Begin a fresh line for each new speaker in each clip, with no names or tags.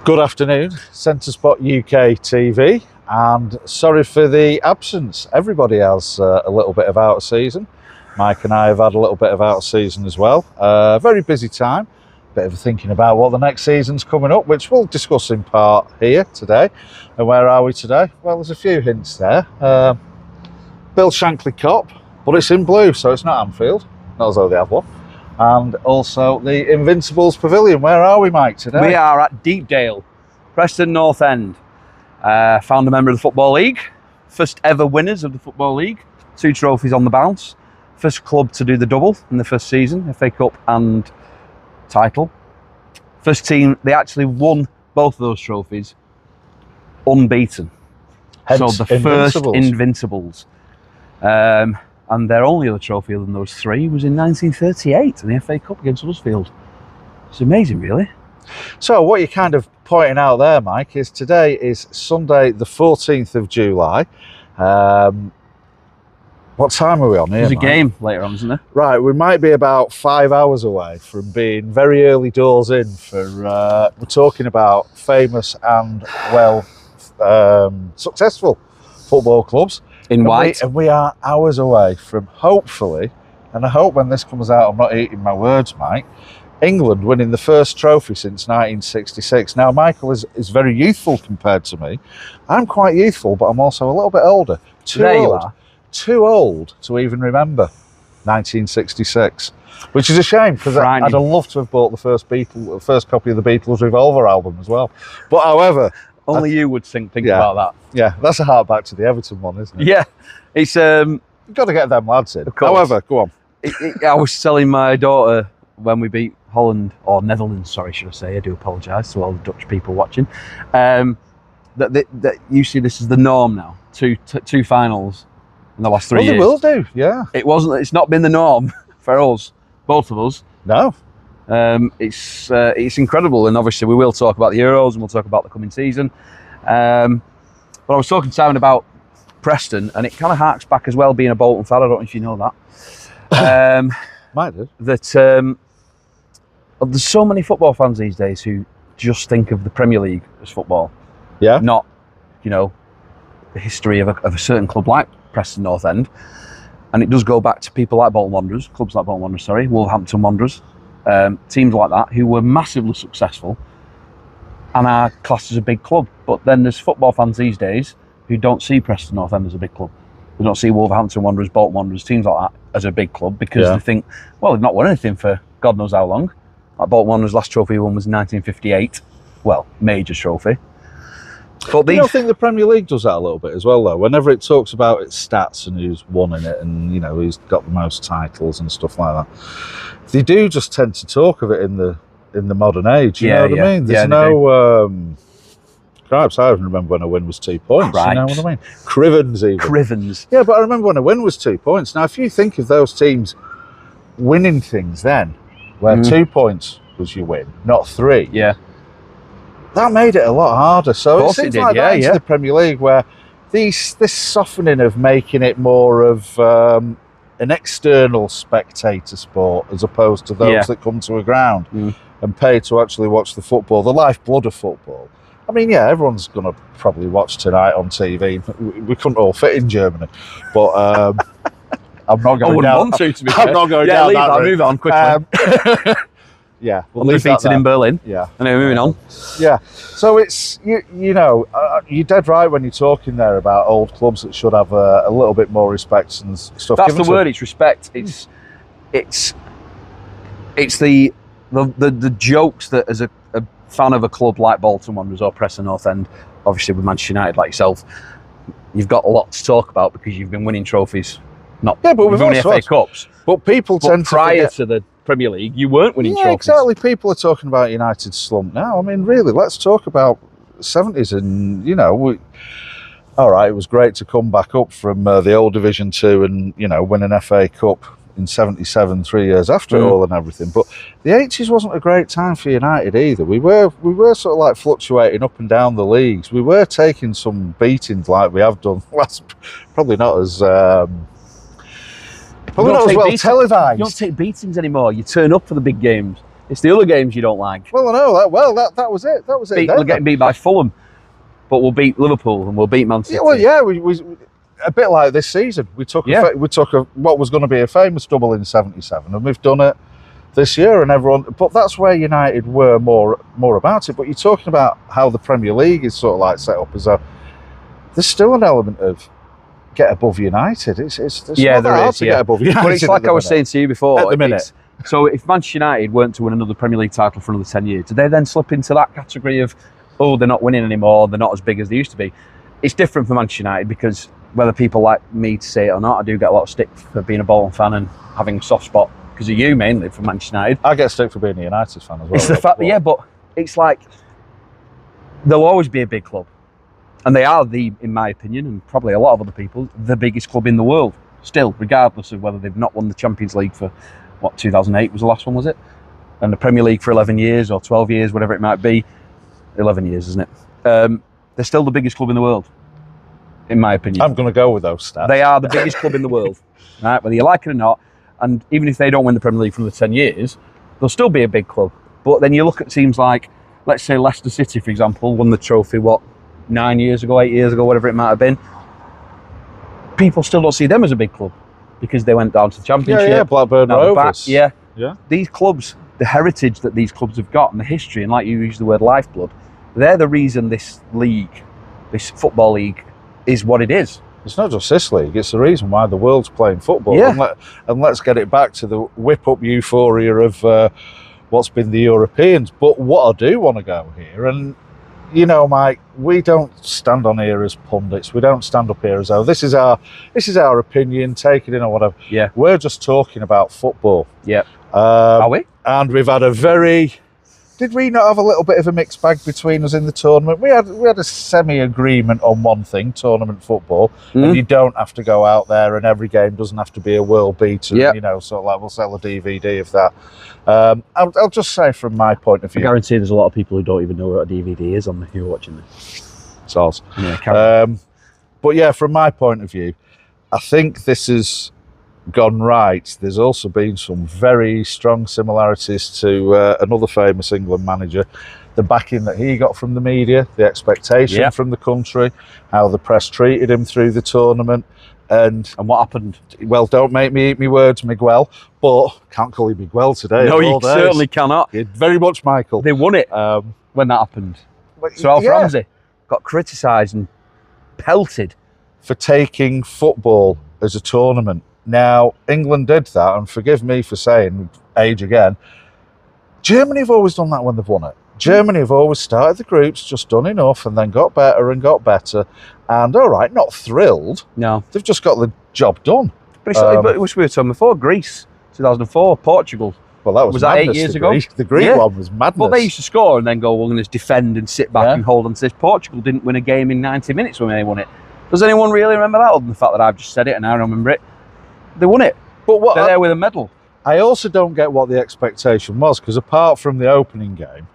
Good afternoon, Centre Spot UK TV, and sorry for the absence. Everybody has a little bit of out of season. Mike and I have had a little bit of out of season as well. Very busy time, bit of thinking about what the next season's coming up, which we'll discuss in part here today. And where are we today? Well, there's a few hints there. Bill Shankly Cop, but it's in blue, so it's not Anfield, not as though they have one. And also the Invincibles Pavilion. Where are we, Mike, today?
We are at Deepdale, Preston North End. Founder member of the Football League. First ever winners of the Football League. 2 trophies on the bounce. First club to do the double in the first season, FA Cup and title. First team, they actually won both of those trophies unbeaten.
Hence,
so the first Invincibles. And their only other trophy other than those 3 was in 1938 in the FA Cup against Huddersfield. It's amazing, really.
So what you're kind of pointing out there, Mike, is today is Sunday the 14th of July. What time are we on here,
There's a
Mike?
game later on, isn't there?
Right, we might be about 5 hours away from being very early doors in for, we're talking about famous and successful football clubs.
In white.
And we are hours away from, hopefully, and I hope when this comes out I'm not eating my words, Mike, England winning the first trophy since 1966. Now, Michael is very youthful compared to me. I'm quite youthful, but I'm also a little bit older. Too old to even remember 1966, which is a shame because I'd have loved to have bought the first copy of the Beatles Revolver album as well. But however,
only you would think about that.
Yeah, that's a heart back to the Everton one, isn't it?
Yeah, it's
you've got to get them lads in. However, go on.
I was telling my daughter when we beat Holland, or Netherlands, sorry, should I say? I do apologise to all the Dutch people watching. That you see this is the norm now. Two finals in the last 3 years.
Well, they will do. Yeah.
It's not been the norm for us, both of us.
No.
It's incredible, and obviously we will talk about the Euros and we'll talk about the coming season. But I was talking to Simon about Preston, and it kind of harks back as well, being a Bolton fan. I don't know if you know that.
Might do.
That there's so many football fans these days who just think of the Premier League as football.
Yeah.
Not, the history of a certain club like Preston North End. And it does go back to people like Bolton Wanderers, clubs like Bolton Wanderers, Wolverhampton Wanderers. Teams like that who were massively successful and are classed as a big club. But then there's football fans these days who don't see Preston North End as a big club. They don't see Wolverhampton Wanderers, Bolton Wanderers, teams like that as a big club because they think, well, they've not won anything for God knows how long. Like Bolton Wanderers' last trophy won was in 1958. Well, major trophy. But
you don't think the Premier League does that a little bit as well, though? Whenever it talks about its stats and who's won in it and, who's got the most titles and stuff like that, they do just tend to talk of it in the modern age, you know what I mean? There's perhaps I even remember when a win was 2 points, you know what I mean? Crivens even.
Crivens.
Yeah, but I remember when a win was 2 points. Now, if you think of those teams winning things then, where 2 points was your win, not 3.
Yeah.
That made it a lot harder. So it seems like that into the Premier League, where this softening of making it more of an external spectator sport as opposed to those that come to a ground and pay to actually watch the football, the lifeblood of football. I mean, everyone's going to probably watch tonight on TV. We couldn't all fit in Germany, but I'm not going down.
I wouldn't want to be fair.
I'm not going down that route.
Move on quickly.
We'll
undefeated in Berlin.
Yeah.
Anyway, moving on.
Yeah. So it's, you're dead right when you're talking there about old clubs that should have a little bit more respect and stuff.
That's the word. It's respect. It's the jokes that as a fan of a club like Bolton Wanderers or Preston North End, obviously with Manchester United like yourself, you've got a lot to talk about because you've been winning trophies. But we've won FA Cups.
But people tend
prior to the Premier League, you weren't winning trophies.
Exactly. People are talking about United's slump now. I mean, really, let's talk about the 70s and, all right, it was great to come back up from the old Division 2 and, win an FA Cup in 77, 3 years after it all and everything. But the 80s wasn't a great time for United either. We were sort of like fluctuating up and down the leagues. We were taking some beatings like we have done. Probably not as Probably not as well televised.
You don't take beatings anymore. You turn up for the big games. It's the other games you don't like.
Well, I know that. Well, that was it. That was it.
We're getting beat by Fulham, but we'll beat Liverpool and we'll beat Man City.
Yeah, well, yeah, we a bit like this season. We took what was going to be a famous double in '77, and we've done it this year. And everyone, but that's where United were more about it. But you're talking about how the Premier League is sort of like set up as a. There's still an element of get above United. It's not that hard to get above United.
But it's like I was saying to you before.
At the minute.
So if Manchester United weren't to win another Premier League title for another 10 years, do they then slip into that category of, oh, they're not winning anymore, they're not as big as they used to be? It's different for Manchester United because whether people like me to say it or not, I do get a lot of stick for being a Bolton fan and having a soft spot because of you mainly for Manchester United.
I get stick for being a United fan as well.
It's the fact that, but it's like there'll always be a big club. And they are in my opinion, and probably a lot of other people, the biggest club in the world. Still, regardless of whether they've not won the Champions League for, 2008 was the last one, was it? And the Premier League for 11 years or 12 years, whatever it might be. 11 years, isn't it? They're still the biggest club in the world, in my opinion.
I'm going to go with those stats.
They are the biggest club in the world, right? Whether you like it or not. And even if they don't win the Premier League for another 10 years, they'll still be a big club. But then you look at teams like, let's say Leicester City, for example, won the trophy, 9 years ago, 8 years ago, whatever it might have been. People still don't see them as a big club because they went down to the Championship.
Yeah, Blackburn Rovers.
Yeah. These clubs, the heritage that these clubs have got and the history, and like you use the word lifeblood, they're the reason this league, this football league, is what it is.
It's not just this league, it's the reason why the world's playing football.
Yeah.
And let's get it back to the whip-up euphoria of what's been the Europeans. But what I do want to go here, and you know, Mike, we don't stand on here as pundits. We don't stand up here as though this is our opinion, take it in or whatever.
Yeah.
We're just talking about football.
Yeah. Are we?
And we've had did we not have a little bit of a mixed bag between us in the tournament? We had a semi-agreement on one thing, tournament football, and you don't have to go out there, and every game doesn't have to be a world beater.
Yep.
You know, sort of like we'll sell a DVD of that. I'll just say from my point of view,
I guarantee there's a lot of people who don't even know what a DVD is on who are watching this.
Soz.
Yeah,
but yeah, from my point of view, I think this has gone right. There's also been some very strong similarities to another famous England manager, the backing that he got from the media, the expectation from the country, how the press treated him through the tournament, and
what happened?
Well, don't make me eat my words, Miguel, but can't call you Miguel today.
No, you certainly cannot.
You're very much Michael.
They won it when that happened. So Alf Ramsey got criticised and pelted
for taking football as a tournament. Now, England did that, and forgive me for saying age again, Germany have always done that when they've won it. Germany have always started the groups, just done enough, and then got better and got better. And all right, not thrilled.
No.
They've just got the job done.
But it was we were talking before, Greece, 2004, Portugal.
Well, that was
that 8 years ago?
The Greek one was madness.
Well, they used to score and then go, we're going to defend and sit back and hold on to this. Portugal didn't win a game in 90 minutes when they won it. Does anyone really remember that, other than the fact that I've just said it and I remember it? They won it. But they're there with a medal.
I also don't get what the expectation was, because apart from the opening game,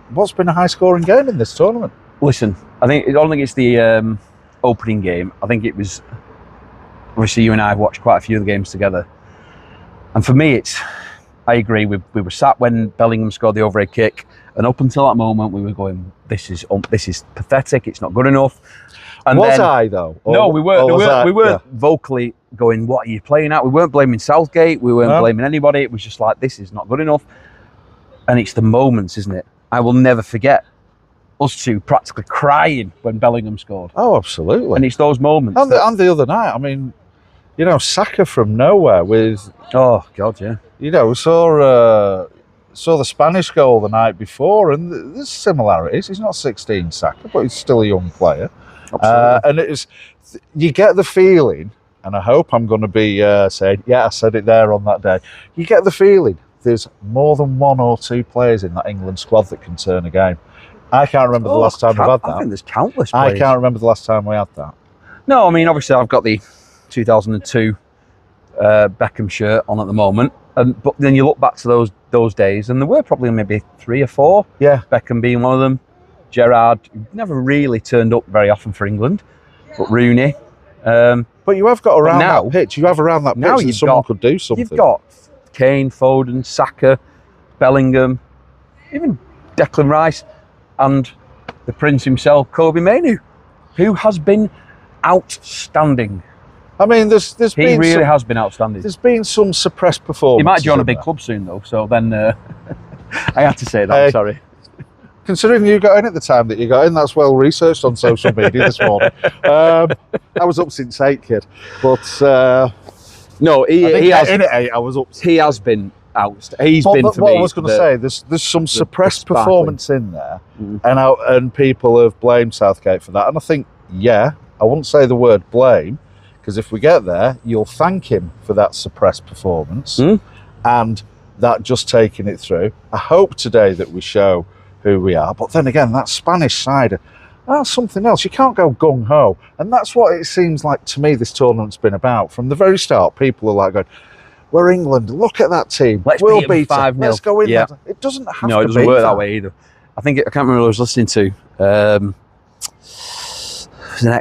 what's been a high-scoring game in this tournament?
Listen, I don't think it's the opening game. I think it was, obviously you and I have watched quite a few of the games together. And for me, I agree, we were sat when Bellingham scored the overhead kick, and up until that moment we were going, this is pathetic, it's not good enough. And
I though?
No, we weren't vocally going, what are you playing at? We weren't blaming Southgate, we weren't blaming anybody. It was just like, this is not good enough. And it's the moments, isn't it? I will never forget us two practically crying when Bellingham scored.
Oh, absolutely.
And it's those moments.
And the other night, I mean, you know, Saka from nowhere with...
Oh, God, yeah.
You know, we saw the Spanish goal the night before, and there's similarities. He's not 16, Saka, but he's still a young player. And you get the feeling, and I hope I'm going to be saying, yeah, I said it there on that day. You get the feeling there's more than one or two players in that England squad that can turn a game. I can't remember the last time we've had that.
I think there's countless players.
I can't remember the last time we had that.
No, I mean, obviously I've got the 2002 Beckham shirt on at the moment, but then you look back to those days, and there were probably maybe 3 or 4.
Yeah,
Beckham being one of them. Gerrard never really turned up very often for England, but Rooney.
But you have got around that pitch. You have around that pitch,
now
and someone could do something.
You've got Kane, Foden, Saka, Bellingham, even Declan Rice, and the Prince himself, Kobe Mainoo, who has been outstanding.
I mean, there's
He
been
really has been outstanding.
There's been some suppressed performances.
He might join a
in
big
there.
club soon, though. So then, I had to say that.
Hey.
Sorry.
Considering you got in at the time that you got in, that's well researched on social media this morning. I was up since 8, kid, but
No, he has.
in at 8. I was up.
He has been outstanding. He's been for
what
me.
I was going to say, there's some suppressed
sparkling.
performance in there, and people have blamed Southgate for that. And I think, I wouldn't say the word blame, because if we get there, you'll thank him for that suppressed performance and that just taking it through. I hope today that we show who we are, but then again, that Spanish side, that's something else. You can't go gung-ho, and that's what it seems like to me this tournament's been about. From the very start, people are like going, we're England, look at that team, we'll beat 5-0. Let's go in there. It doesn't have to be.
No, it doesn't work that way either. I think, I can't remember who I was listening to. There's an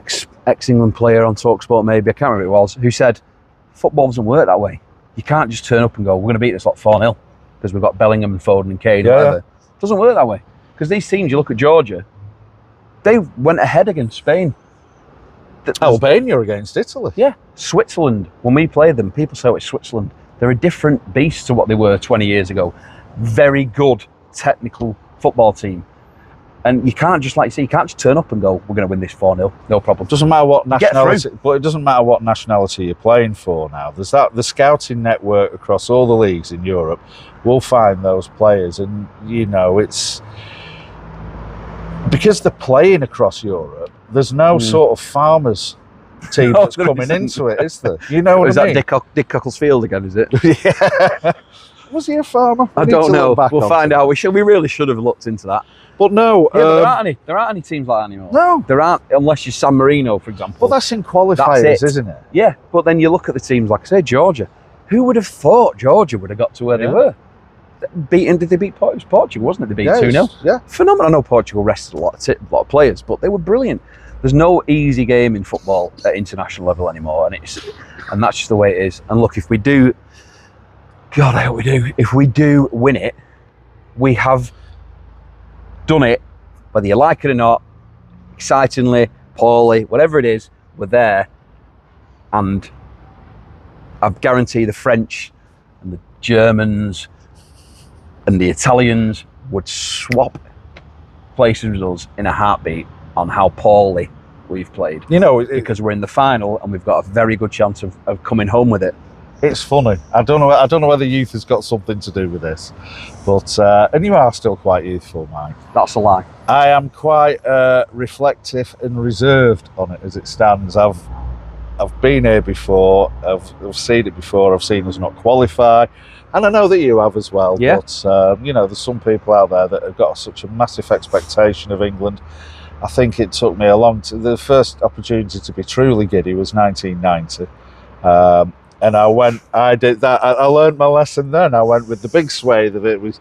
ex-England player on TalkSport, maybe, I can't remember who it was, who said, football doesn't work that way. You can't just turn up and go, we're going to beat this lot 4-0 because we've got Bellingham and Foden and Kane, whatever. It doesn't work that way. Because these teams, you look at Georgia, they went ahead against Spain.
Albania against Italy.
Yeah. Switzerland, when we played them, people say it's Switzerland. They're a different beast to what they were 20 years ago. Very good technical football team. And you can't just, like you say, you can't just turn up and go, we're going to win this 4-0, no problem.
Doesn't matter what nationality, but it doesn't matter what nationality you're playing for now. There's the scouting network across all the leagues in Europe will find those players, and it's because they're playing across Europe. There's no sort of farmers team that's coming into it, is there? You know what I mean?
Is that Dick Cockles-Field again? Is it?
Yeah. Was he a farmer?
I don't know. We'll find out. We really should have looked into that.
But no,
but there aren't any teams like that anymore.
No,
there aren't, unless you're San Marino, for example.
Well, that's in qualifiers, isn't it?
Yeah, but then you look at the teams, like I say, Georgia. Who would have thought Georgia would have got to where they were? Did they beat Portugal? It was Portugal, wasn't it? They beat 2-0.
Yeah.
Phenomenal. I know Portugal rested a lot of players, but they were brilliant. There's no easy game in football at international level anymore, and that's just the way it is. And look, if we do, God, I hope we do. If we do win it, we have done it, whether you like it or not, excitingly, poorly, whatever it is, we're there. And I guarantee the French and the Germans and the Italians would swap places with us in a heartbeat on how poorly we've played. Because we're in the final and we've got a very good chance of coming home with it.
It's funny. I don't know whether youth has got something to do with this, but and you are still quite youthful, Mike.
That's a lie.
I am quite reflective and reserved on it as it stands. I've been here before. I've seen it before. I've seen us not qualify, and I know that you have as well.
Yeah.
But there's some people out there that have got such a massive expectation of England. I think it took me the first opportunity to be truly giddy was 1990. And I did that. I learned my lesson then. I went with the big swathe of it. It was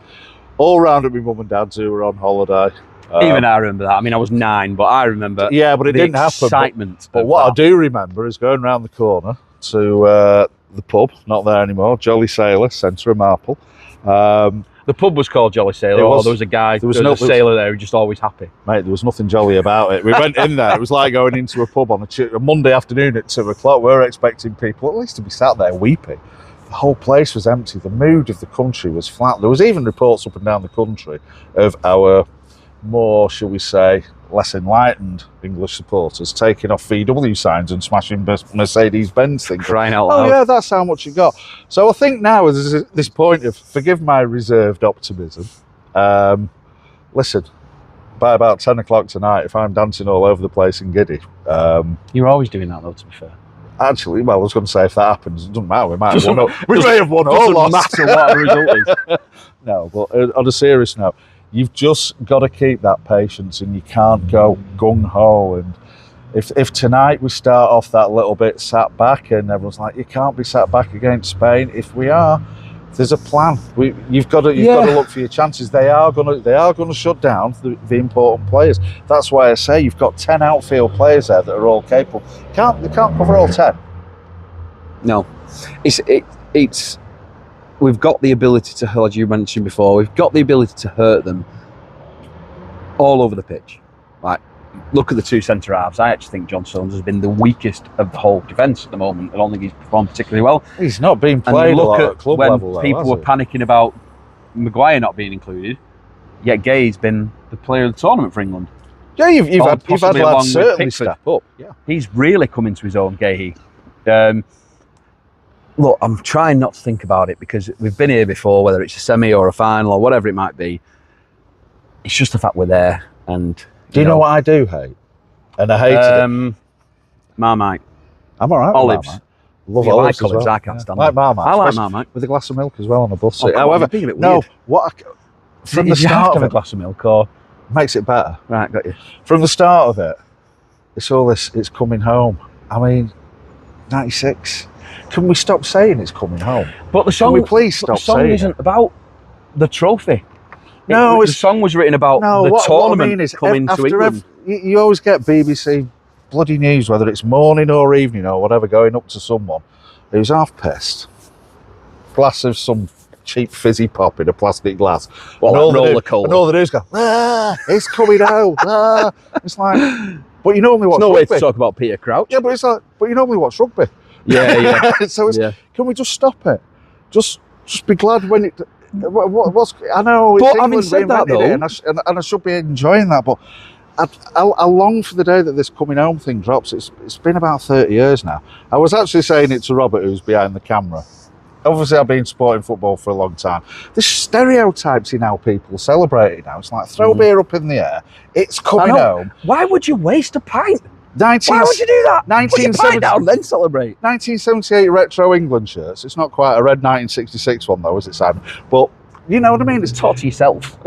all round at my mum and dad's who were on holiday.
Even I remember that. I mean, I was 9, but I remember.
Yeah, but it didn't happen.
Excitement.
But what I do remember is going round the corner to the pub, not there anymore, Jolly Sailor, centre of Marple.
The pub was called Jolly Sailor, or there was a guy, there was a sailor there who was just always happy.
Mate, there was nothing jolly about it. We went in there, it was like going into a pub on a Monday afternoon at 2 o'clock. We were expecting people at least to be sat there weeping. The whole place was empty. The mood of the country was flat. There was even reports up and down the country of our more, shall we say, less enlightened English supporters taking off VW signs and smashing Mercedes-Benz things.
Crying out loud.
Oh yeah, that's how much you got. So I think now is this point of, forgive my reserved optimism, listen, by about 10 o'clock tonight, if I'm dancing all over the place and giddy.
You're always doing that though, to be fair.
Actually, well, I was going to say if that happens, it doesn't matter. We might have won. We may have won or lost.
Doesn't matter what the result is.
No, but on a serious note, you've just got to keep that patience, and you can't go gung ho. And if tonight we start off that little bit sat back, and everyone's like, you can't be sat back against Spain. If we are, there's a plan. You've got to look for your chances. They are going to shut down the important players. That's why I say you've got 10 outfield players there that are all capable. They can't cover all 10.
No, it's we've got the ability to hurt, as you mentioned before, we've got the ability to hurt them all over the pitch. Like, look at the two centre halves. I actually think John Stones has been the weakest of the whole defence at the moment. I don't think he's performed particularly well.
He's not been played a lot at club level, though,
people were panicking about Maguire not being included, yet Gay's been the player of the tournament for England.
Yeah, you've had lads certainly step up. Yeah,
he's really come into his own, Gay. Look, I'm trying not to think about it because we've been here before, whether it's a semi or a final or whatever it might be. It's just the fact we're there. And
do you know what I do hate? And I hated it.
Marmite.
I'm all right with
olives.
Marmite. Love
you
olives
like
as well.
I can't stand
them.
Marmite. I like Marmite.
With a glass of milk as well on a bus.
Oh,
however,
being a bit
no,
weird.
From the start
of
of
a glass of milk or
makes it better.
Right, got you.
From the start of it, it's all this, it's coming home. I mean, 96. Can we stop saying it's coming home?
But the song,
can we please stop saying
the song isn't about the trophy.
No,
the song was written about the tournament
what I mean is,
coming to England.
You always get BBC bloody news, whether it's morning or evening or whatever, going up to someone who's half pissed. Glass of some cheap fizzy pop in a plastic glass.
Well, roller cola.
And all the news go, it's coming out. It's like, but you normally watch
rugby. No way to talk about Peter Crouch.
Yeah, but it's like, but you normally watch rugby.
Yeah.
So can we just stop it? Just be glad when it. I know.
But
it's
having said that, though,
and I should be enjoying that. But I long for the day that this coming home thing drops. It's been about 30 years now. I was actually saying it to Robert, who's behind the camera. Obviously, I've been supporting football for a long time. There's stereotypes in how people celebrate it now. It's like throw beer up in the air. It's coming home.
Why would you waste a pint? Why would you do that? 1970 down, then celebrate.
1978 retro England shirts. It's not quite a red 1966 one though, is it, Simon? But you know what I mean. It's
talk to yourself.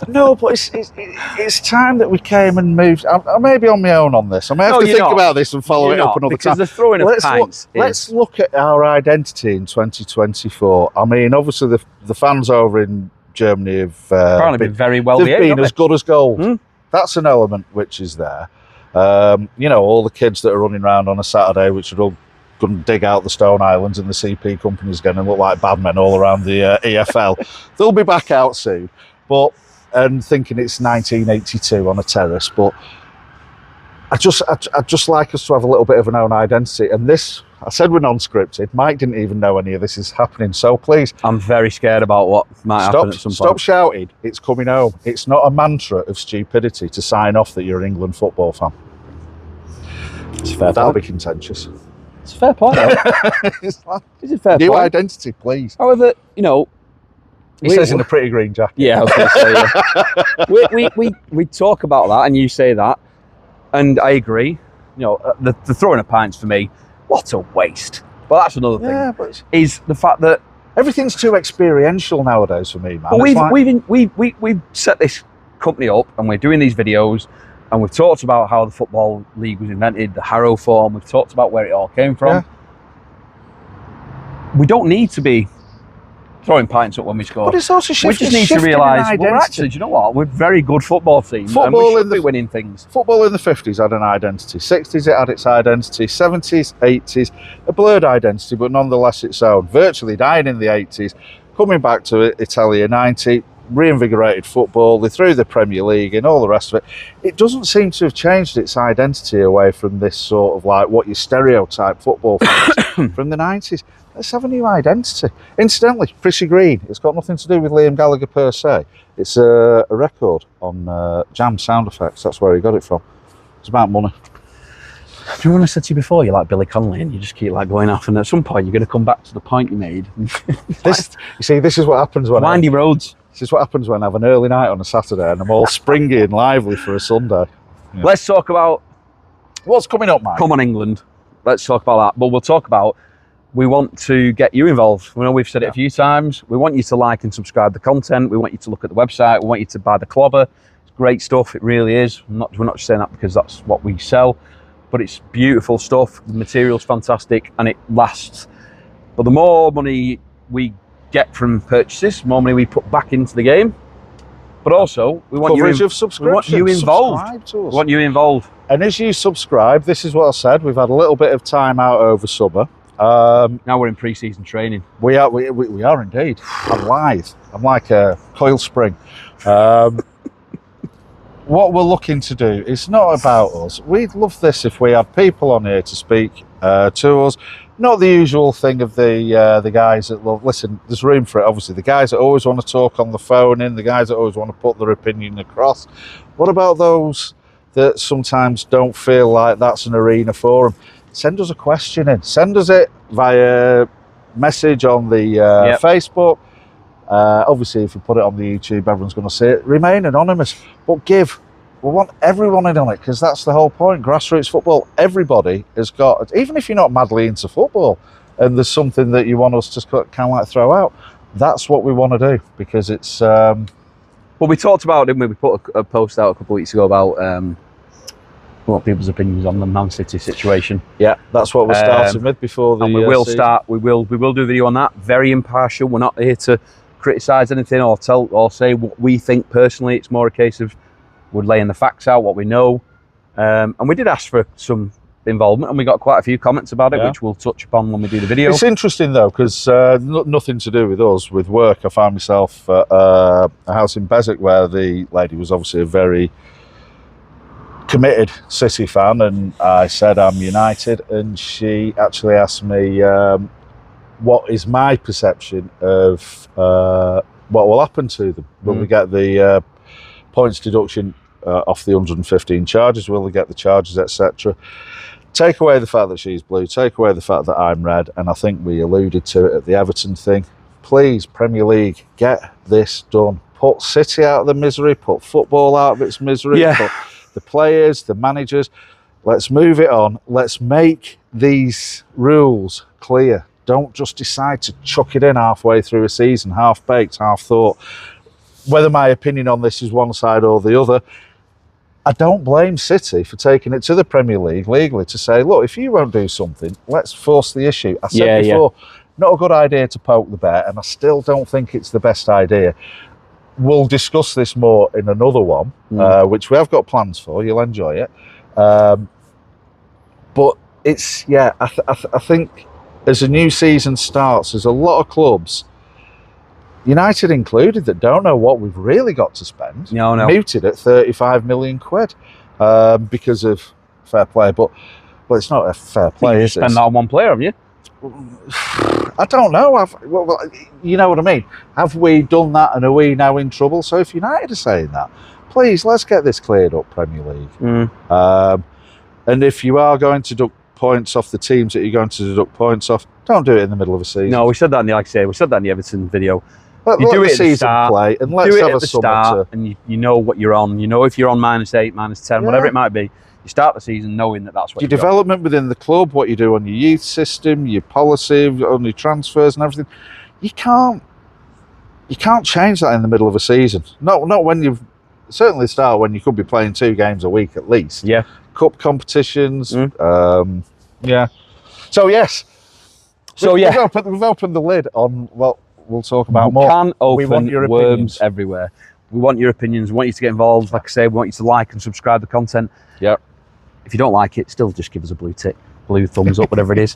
No, but it's time that we came and moved. I may be on my own on this. I may have to think about this and follow it up another time.
Because the throwing of pints.
Let's look at our identity in 2024. I mean, obviously the fans over in Germany have
apparently been very well behaved.
They've been as good as gold. That's an element which is there. All the kids that are running around on a Saturday, which are all going to dig out the Stone Islands and the CP company's going to look like bad men all around the EFL. They'll be back out soon. And thinking it's 1982 on a terrace, but I just like us to have a little bit of an own identity. And this, I said we're non-scripted. Mike didn't even know any of this is happening, so please.
I'm very scared about what might happen at some point.
Stop shouting, it's coming home. It's not a mantra of stupidity to sign off that you're an England football fan.
It's a fair
That'll
point.
be contentious.
It's a fair point, though. It's a fair
New
point.
identity, please.
However,
he says in a pretty green jacket.
Yeah, I was going to say, we talk about that and you say that, and I agree. The throwing of pints for me, what a waste. But that's another thing.
Yeah, but
is the fact that
everything's too experiential nowadays for me, man.
But we've set this company up and we're doing these videos and we've talked about how the Football League was invented, the Harrow form, we've talked about where it all came from.
Yeah.
We don't need to be throwing pints up when we score.
But it's also shifting.
We just need to realise, well, actually, do you know what? We're a very good football team and we should be winning things.
Football in the 50s had an identity. 60s it had its identity. 70s, 80s, a blurred identity, but nonetheless its own. Virtually dying in the 80s, coming back to Italia 90, reinvigorated football. They threw the Premier League and all the rest of it. It doesn't seem to have changed its identity away from this sort of like what you stereotype football fans from the 90s. Let's have a new identity. Incidentally, Chrissy Green, it's got nothing to do with Liam Gallagher per se. It's a record on Jam Sound Effects. That's where he got it from. It's about money.
Do you know what I said to you before? You're like Billy Connolly and you just keep like going off, and at some point you're going to come back to the point you made.
This is what happens when
windy roads.
This is what happens when I have an early night on a Saturday and I'm all springy and lively for a Sunday. Yeah.
Let's talk about
what's coming up, Mike.
Come on, England. Let's talk about that. But we'll talk about, we want to get you involved. We know we've said it a few times. We want you to like and subscribe to the content. We want you to look at the website. We want you to buy the clobber. It's great stuff. It really is. We're not just saying that because that's what we sell, but it's beautiful stuff. The material's fantastic and it lasts. But the more money we get from purchases, more money we put back into the game. But also, we want
coverage of subscription.
We want you involved. We want you involved.
And as you subscribe, this is what I said. We've had a little bit of time out over summer.
Now we're in pre-season training.
We are indeed. I'm lithe. I'm like a coil spring. What we're looking to do is not about us. We'd love this if we had people on here to speak to us. Not the usual thing of the guys that love. Listen, there's room for it. Obviously, the guys that always want to talk on the phone, the guys that always want to put their opinion across. What about those that sometimes don't feel like that's an arena for them? Send us a question in. Send us it via message on the Facebook. Obviously, if you put it on the YouTube, everyone's going to see it. Remain anonymous, but we want everyone in on it, because that's the whole point. Grassroots football, everybody has got, even if you're not madly into football and there's something that you want us to kind of like throw out, that's what we want to do, because it's... Well,
we talked about, didn't we? We put a post out a couple of weeks ago about what people's opinions on the Man City situation.
Yeah, that's what we're starting with before the
and we will
season.
start. We will do a video on that. Very impartial. We're not here to criticise anything or say what we think personally. It's more a case of we're laying the facts out, what we know, and we did ask for some involvement, and we got quite a few comments about it, which we'll touch upon when we do the video.
It's interesting though, because nothing to do with us. With work, I found myself at a house in Beswick where the lady was obviously a very committed City fan, and I said I'm United, and she actually asked me what is my perception of what will happen to them. Will we get the points deduction off the 115 charges? Will they get the charges, etc.? Take away the fact that she's blue, take away the fact that I'm red, and I think we alluded to it at the Everton thing. Please, Premier League, get this done. Put City out of the misery, put football out of its misery, put the players, the managers. Let's move it on. Let's make these rules clear. Don't just decide to chuck it in halfway through a season, half-baked, half-thought. Whether my opinion on this is one side or the other, I don't blame City for taking it to the Premier League legally to say, look, if you won't do something, let's force the issue. I said before, not a good idea to poke the bear, and I still don't think it's the best idea. We'll discuss this more in another one, which we have got plans for. You'll enjoy it. But it's, I think as a new season starts, there's a lot of clubs, United included, that don't know what we've really got to spend.
No.
Mooted at 35 million quid because of fair play. But well, it's not a fair play, is it?
Spend that on one player, have you?
I don't know. Well, you know what I mean. Have we done that, and are we now in trouble? So if United are saying that, please, let's get this cleared up, Premier League. And if you are going to deduct points off the teams that you're going to deduct points off, don't do it in the middle of a season.
No, we said that in the Everton video.
Let
do
the
it
season play, and let's have a summer
and you know what you're on. You know if you're on -8, -10, whatever it might be. You start the season knowing that that's what
your development within the club, what you do on your youth system, your policy, on your transfers and everything. You can't change that in the middle of a season. Not when you've certainly start when you could be playing 2 games a week at least.
Yeah.
Cup competitions. Yeah. So yes. We've opened the lid on what we'll talk about more.
Can open
we want your
worms
opinions
everywhere. We want your opinions. We want you to get involved. Like I say, we want you to like and subscribe to the content.
Yeah.
If you don't like it, still just give us a blue tick, blue thumbs up, whatever it is.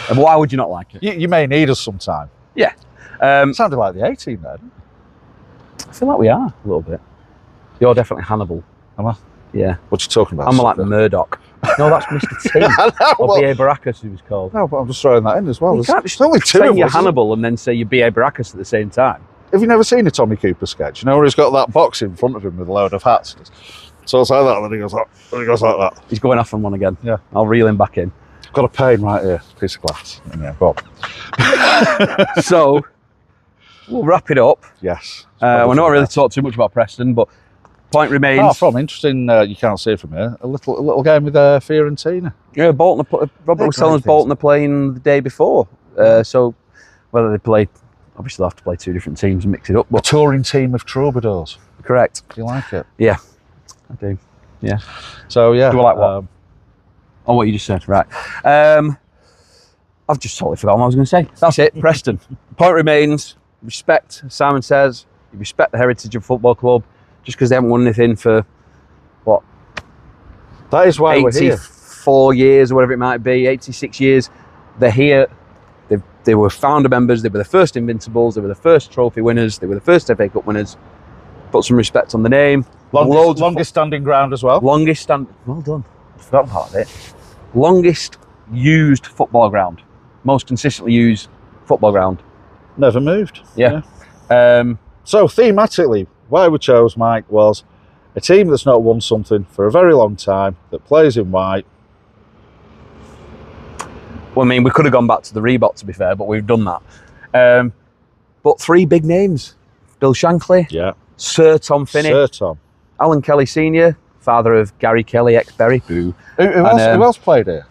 And why would you not like it?
You may need us sometime.
Yeah.
Sounded like the 18 then.
I feel like we are a little bit. You're definitely Hannibal.
Am I?
Yeah.
What you talking about?
I'm like Murdoch. No, that's Mr. T. Or B.A. Baracus, who was called.
No, but I'm just throwing that in as well.
You can't just
only 2
say
of
you're
us,
Hannibal and then say you're B.A. Baracus at the same time.
Have you never seen a Tommy Cooper sketch? You know where he's got that box in front of him with a load of hats? So it's like that, and then he goes like that.
He's going off on one again.
Yeah.
I'll reel him back in.
Got a pain right here, piece of glass. Yeah, go on.
So, we'll wrap it up.
Yes.
We're not really talked too much about Preston, but point remains.
Apart from interesting, you can't see it from here, a little game with Fiorentina.
Yeah, Bolton. Robert was telling us Bolton are playing the day before. So, whether they play, obviously they'll have to play 2 different teams and mix it up. But
a touring team of troubadours.
Correct.
Do you like it?
Yeah, I do. Yeah.
So yeah.
Do I like what? Oh, what you just said, right. I've just totally forgotten what I was going to say. That's it, Preston. Point remains, respect, Simon says, you respect the heritage of football club, just because they haven't won anything for, what?
That is why we're here.
84 years or whatever it might be, 86 years. They're here They were founder members. They were the first Invincibles. They were the first trophy winners. They were the first FA Cup winners. Put some respect on the name.
Longest standing ground as well.
Well done. I forgot about it. Longest used football ground. Most consistently used football ground.
Never moved.
Yeah.
So thematically, why we chose Mike was a team that's not won something for a very long time, that plays in white.
Well, I mean, we could have gone back to the Reebok, to be fair, but we've done that. But 3 big names. Bill Shankly.
Yeah.
Sir Tom Finney.
Sir Tom.
Alan Kelly Sr., father of Gary Kelly, ex-Bury. Boo.
Who else played here?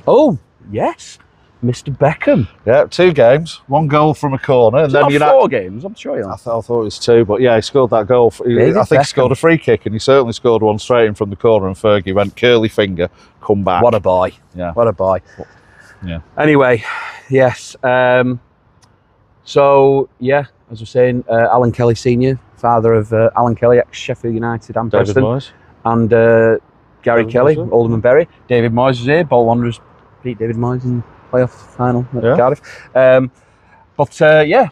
Oh, yes. Mr. Beckham.
Yeah, 2 games, 1 goal from a corner, and then
4 games, I'm sure you know.
I thought it was 2, but yeah, he scored that goal. I think he scored a free kick, and he certainly scored one straight in from the corner. And Fergie went curly finger, come back.
What a boy!
Yeah,
what a boy.
Yeah.
Anyway, yes. So yeah, as we're saying, Alan Kelly Senior, father of Alan Kelly, ex-Sheffield United and
David
Preston,
Moyes.
And Gary Kelly, Oldham and Bury. David Moyes was here. Bolton Wanderers beat David Moyes in playoff final at Cardiff. But yeah,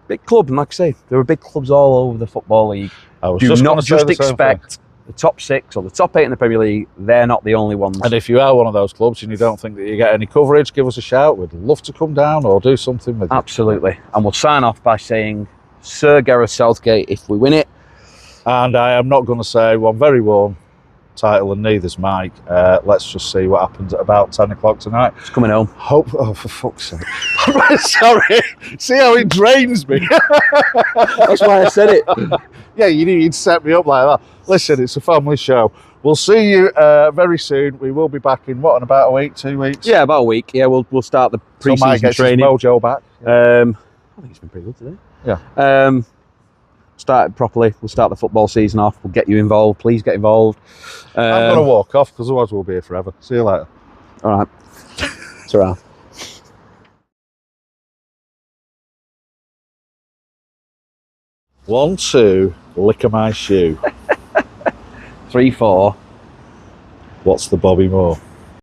big club, and like I say, there are big clubs all over the Football League.
I was
Do not just expect the top 6 or the top 8 in the Premier League. They're not the only ones.
And if you are one of those clubs and you don't think that you get any coverage, give us a shout. We'd love to come down or do something with you.
Absolutely. And we'll sign off by saying, Sir Gareth Southgate, if we win it. And
I am not going to say one very warm title, and neither's Mike. Let's just see what happens at about 10 o'clock tonight.
It's coming home.
Oh, for fuck's sake. Sorry. See how it drains me?
That's why I said it.
Yeah, you knew you'd set me up like that. Listen, it's a family show. We'll see you very soon. We will be back in, what, in about a week, 2 weeks?
Yeah, about a week. Yeah, we'll start the pre-season training.
Mojo back.
I think it's been pretty good today.
Yeah.
Start it properly. We'll start the football season off. We'll get you involved. Please get involved.
I'm going to walk off because otherwise we'll be here forever. See you later.
All right. Ta-ra.
1, 2, lick my shoe.
3, 4.
What's the Bobby Moore?